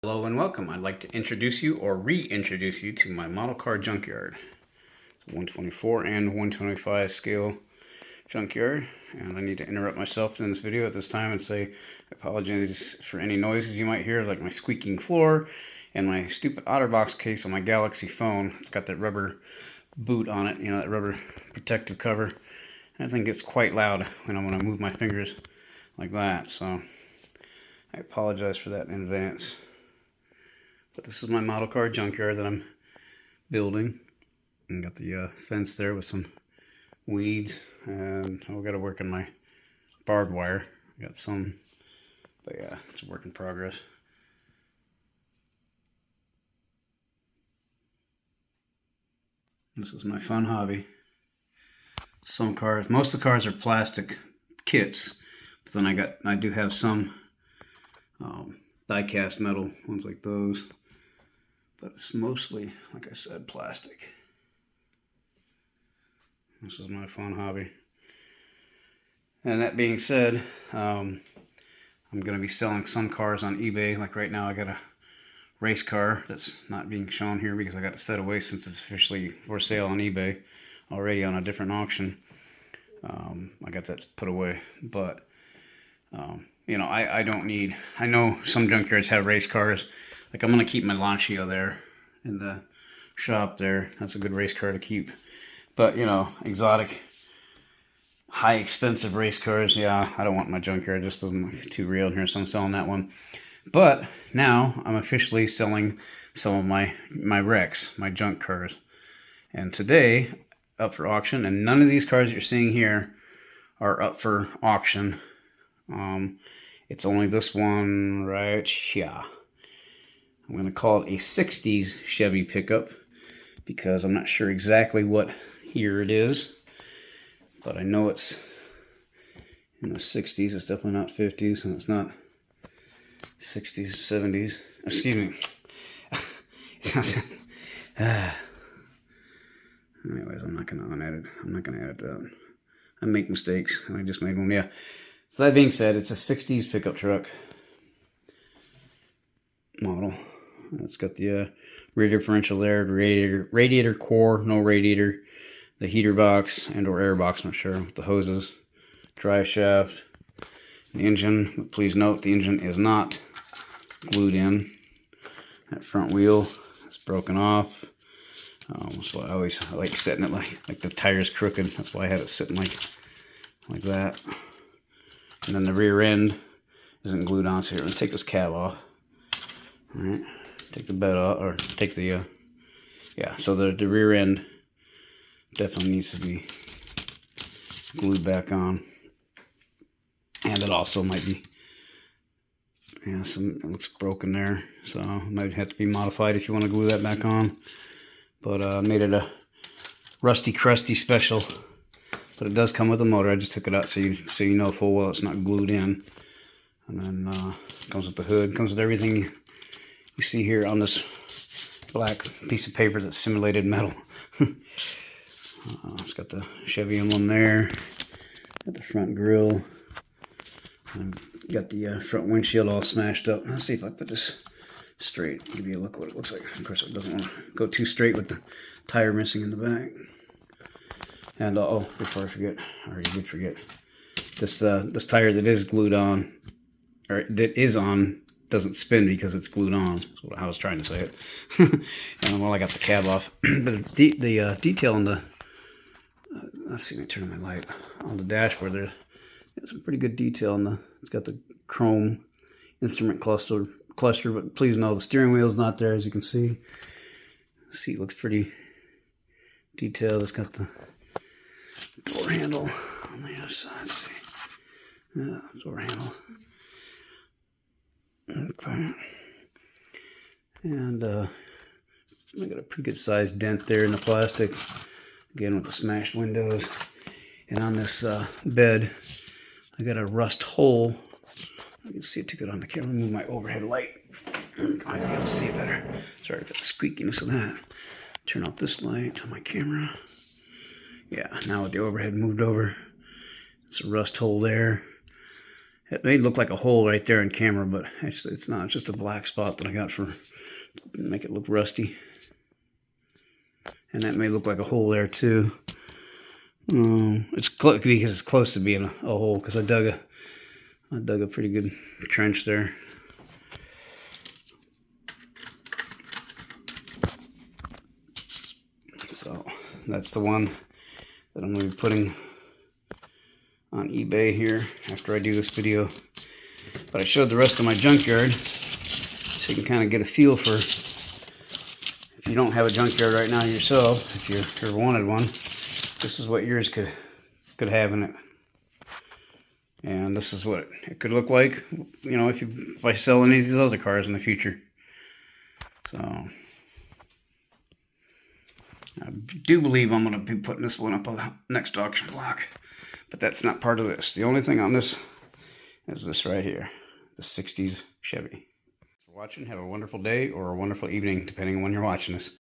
Hello and welcome. I'd like to introduce you or reintroduce you to my model car junkyard. It's 124 and 125 scale junkyard, and I need to interrupt myself in this video at this time and say I apologize for any noises you might hear, like my squeaking floor and my stupid OtterBox case on my Galaxy phone. It's got that rubber boot on it, you know, that rubber protective cover. And I think it's quite loud when I want to move my fingers like that, so I apologize for that in advance. But this is my model car junkyard that I'm building. And got the fence there with some weeds, and I've got to work on my barbed wire. Got some, but yeah, it's a work in progress. This is my fun hobby. Some cars, most of the cars are plastic kits, but then I do have some die-cast metal ones like those. But it's mostly, like I said, plastic. This is my fun hobby. And that being said, I'm going to be selling some cars on eBay. Like right now I got a race car that's not being shown here because I got it set away since it's officially for sale on eBay already on a different auction. I got that put away. But, you know, I don't need... I know some junkyards have race cars. Like, I'm going to keep my Lancia there in the shop there. That's a good race car to keep. But, you know, exotic, high expensive race cars, yeah, I don't want my junkyard. It just doesn't look too real in here, so I'm selling that one. But now I'm officially selling some of my wrecks, my junk cars. And today, up for auction, and none of these cars that you're seeing here are up for auction. It's only this one right here. I'm going to call it a 60s Chevy pickup because I'm not sure exactly what year it is, but I know it's in the 60s. It's definitely not 50s, and it's not 60s, 70s. Excuse me. Anyways, I'm not going to unedit. I'm not going to edit that. I make mistakes. I just made one. Yeah. So that being said, it's a 60s pickup truck model. It's got the rear differential there, radiator core, no radiator, the heater box and or air box, not sure, with the hoses, drive shaft, the engine. But please note the engine is not glued in. That front wheel is broken off. So I like setting it like the tire's crooked. That's why I had it sitting like that. And then the rear end isn't glued on. So here, I'm gonna take this cab off. All right, take the bed off, or take the yeah. So the rear end definitely needs to be glued back on, and it also might be, yeah, it looks broken there, so it might have to be modified if you want to glue that back on. But I made it a rusty crusty special, but it does come with a motor. I just took it out so you know full well it's not glued in. And then comes with the hood, comes with everything you see here on this black piece of paper that's simulated metal. It's got the Chevy emblem there, got the front grille, and got the front windshield all smashed up. Let's see if I put this straight, give you a look what it looks like. Of course, it doesn't want to go too straight with the tire missing in the back. And oh, before I forget, I already did forget. This tire that is glued on, or that is on, doesn't spin because it's glued on. That's what I was trying to say it. And while I got the cab off, but the detail on the let's see, let me turn on my light on the dashboard. There's some pretty good detail on the. It's got the chrome instrument cluster, but please know the steering wheel is not there, as you can see. The seat looks pretty detailed. It's got the door handle on the other side. Let's see. Yeah, door handle. Okay. And I got a pretty good sized dent there in the plastic. Again with the smashed windows. And on this bed, I got a rust hole. You can see it too good on the camera. Move my overhead light. I can be able to see it better. Sorry for the squeakiness of that. Turn off this light on my camera. Yeah, now with the overhead moved over, it's a rust hole there. It may look like a hole right there in camera, but actually it's not. It's just a black spot that I got for make it look rusty. And that may look like a hole there too. It's close because it's close to being a hole, because I dug a pretty good trench there. So that's the one that I'm going to be putting on eBay here after I do this video. But I showed the rest of my junkyard so you can kind of get a feel for, if you don't have a junkyard right now yourself, if you ever wanted one, this is what yours could have in it. And this is what it could look like, you know, if I sell any of these other cars in the future. So I do believe I'm going to be putting this one up on the next auction block, but that's not part of this. The only thing on this is this right here, the 60s Chevy. Thanks for watching. Have a wonderful day or a wonderful evening, depending on when you're watching this.